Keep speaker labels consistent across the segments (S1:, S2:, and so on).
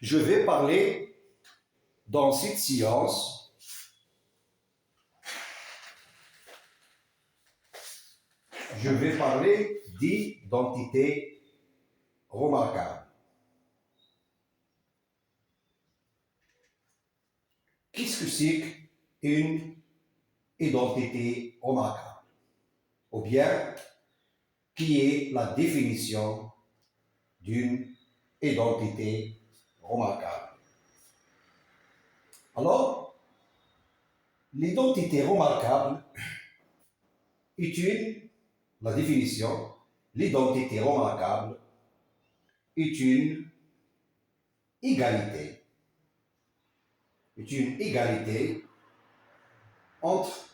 S1: Je vais parler dans cette séance je vais parler d'identité remarquable. Qu'est-ce que c'est qu'une identité remarquable? Ou bien, qui est la définition d'une identité remarquable? Alors, l'identité remarquable la définition, l'identité remarquable est une égalité, entre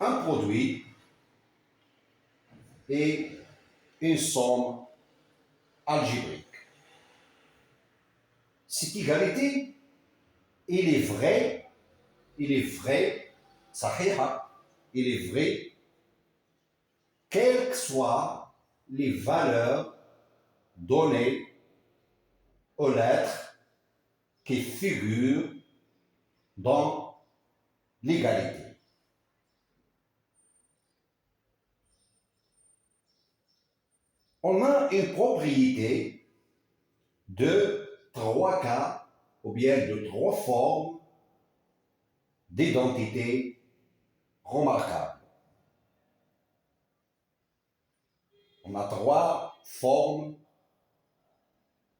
S1: un produit et une somme algébrique. Cette égalité, صحيحة, il est vrai, quelles que soient les valeurs données aux lettres qui figurent dans l'égalité. On a une propriété de 3 cas ou bien de 3 formes d'identité remarquable. On a 3 formes,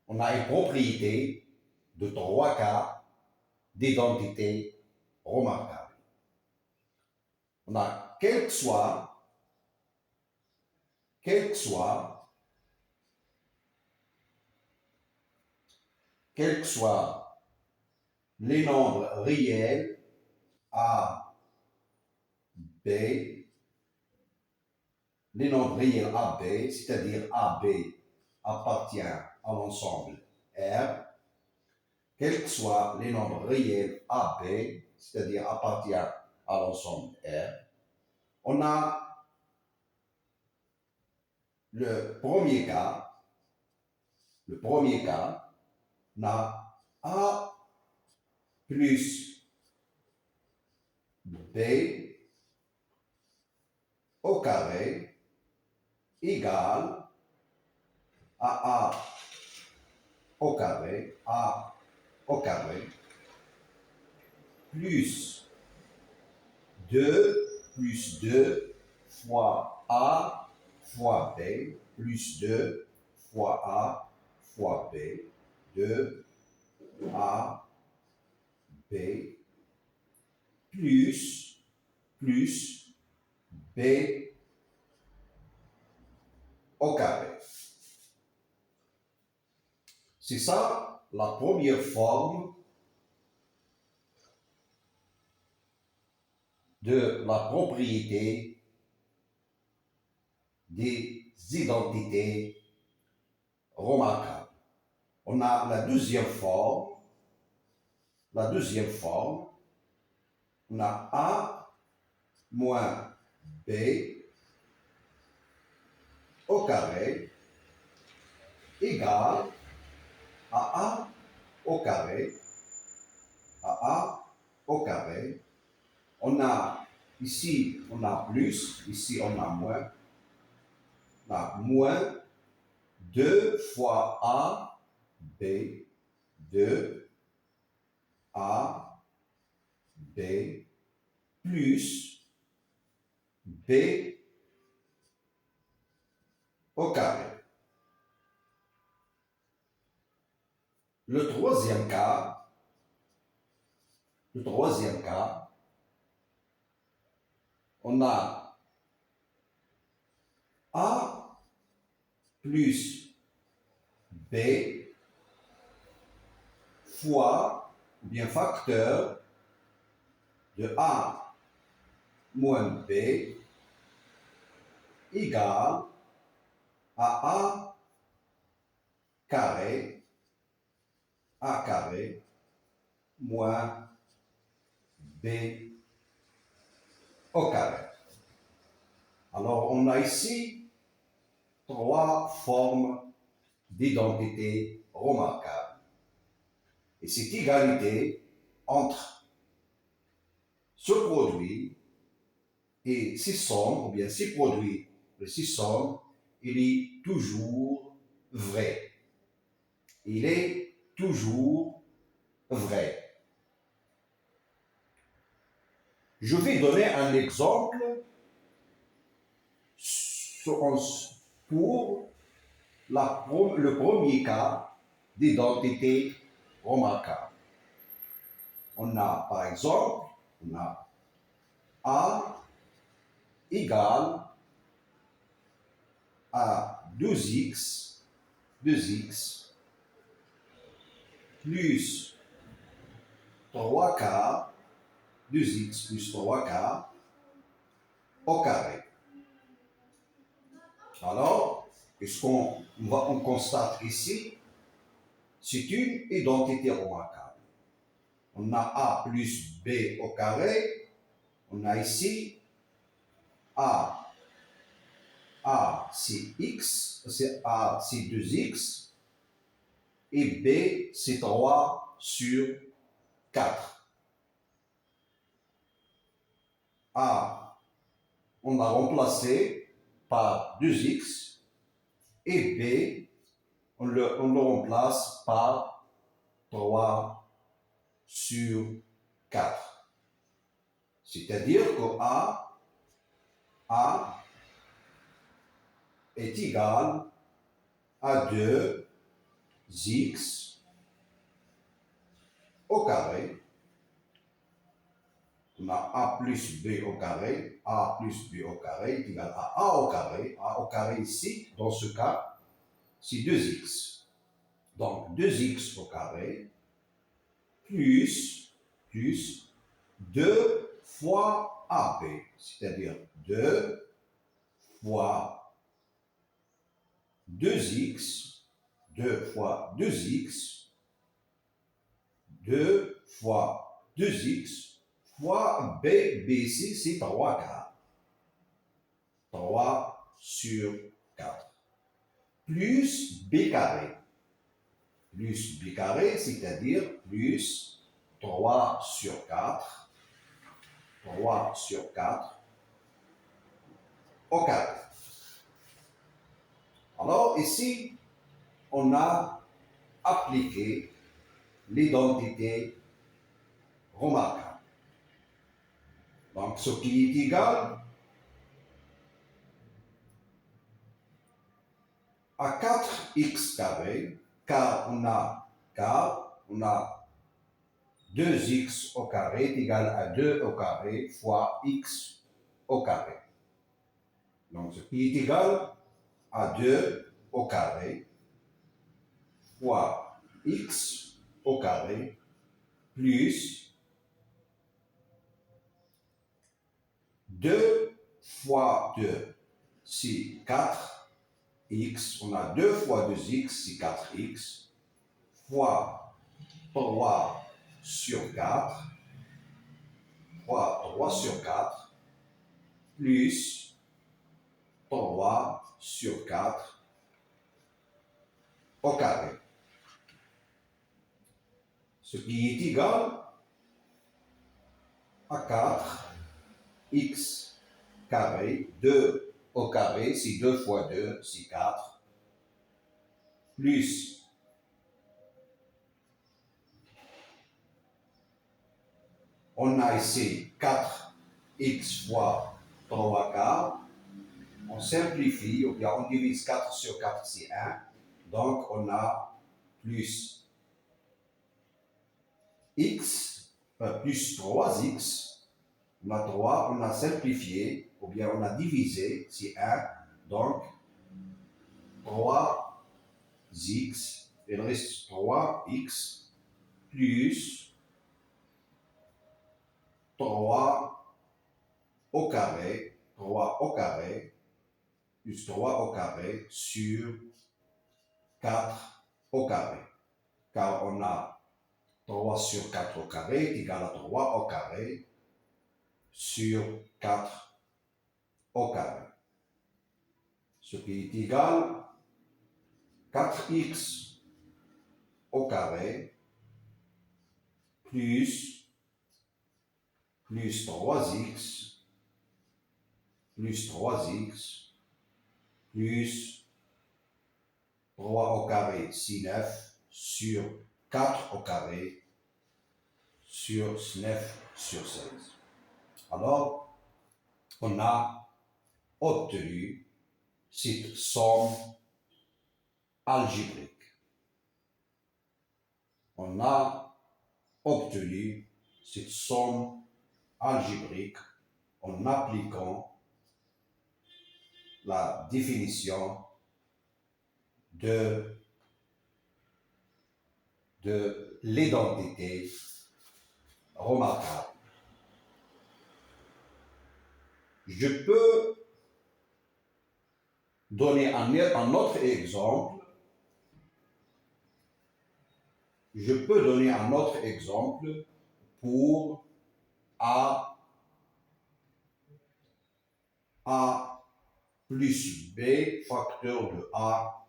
S1: on a une propriété de 3 cas d'identité remarquable. On a quel que soit les nombres réels A, B, c'est-à-dire AB appartient à l'ensemble R, quels que soient les nombres réels AB, c'est-à-dire appartient à l'ensemble R, on a le premier cas, on a A plus B au carré égale à A au carré, plus 2 fois A fois B, plus 2 fois A fois B, 2 A, B, plus B au carré. C'est ça la première forme de la propriété des identités remarquables. On a la deuxième forme, on a A moins B au carré égale à A au carré, on a ici on a plus, ici on a moins, moins 2 fois A, B, 2 A, B, plus B au carré. Le troisième cas, on a A plus B fois, ou bien facteur de A moins B égale à A carré moins B au carré. Alors on a ici trois formes d'identité remarquables. Et cette égalité entre ce produit et ces sommes, ou bien ces produits et ces sommes, il est toujours vrai. Il est toujours vrai. Je vais donner un exemple pour le premier cas d'identité remarquable. On a, par exemple, on a A égale à 2x plus 3 quarts, 2x plus 3 quarts au carré. Alors, ce qu'on constate ici, c'est une identité remarquable. On a A plus B au carré, on a ici A c'est x, c'est A c'est 2x, et B c'est 3 sur 4. A, on l'a remplacé par 2x, et B, on le remplace par 3 sur 4. C'est-à-dire que A est égal à 2x au carré. On a A plus B au carré. A plus B au carré est égal à A au carré. A au carré ici, dans ce cas, c'est 2x. Donc 2x au carré plus 2 fois AB, c'est-à-dire 2 fois 2x, 2 fois 2x, 2 fois 2x, fois B ici, c'est 3 quarts. 3 sur 4. Plus B carré. Plus B carré, c'est-à-dire plus 3 sur 4. 3 sur 4 au carré. Alors ici, on a appliqué l'identité remarquable. Donc ce qui est égal à 4x carré, car on a 2x au carré est égal à 2 au carré fois x au carré. Donc ce qui est égal à 2 au carré fois x au carré plus 2 fois 2, c'est 4x. On a 2 fois 2x, c'est 4x, fois 3 sur 4, fois 3 sur 4, plus 3 sur 4 au carré. Ce qui est égal à 4x carré, 2 au carré, c'est 2 fois 2, c'est 4, plus on a ici 4x fois 3 quarts, on simplifie, ou bien on divise 4 sur 4, c'est 1, donc on a plus x, plus 3x, on a 3, on a simplifié, ou bien on a divisé, c'est 1, donc 3x, il reste 3x, plus 3 au carré, 3 au carré, plus 3 au carré sur 4 au carré. Car on a 3 sur 4 au carré est égal à 3 au carré sur 4 au carré. ce qui est égal 4x au carré plus 3x plus 3x plus 3 au carré, 6, 9 sur 4 au carré sur 9 sur 16. Alors, on a obtenu cette somme algébrique. On a obtenu cette somme algébrique en appliquant la définition de l'identité remarquable. Je peux donner un autre exemple. Je peux donner un autre exemple pour A plus B facteur de A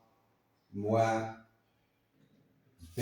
S1: moins B.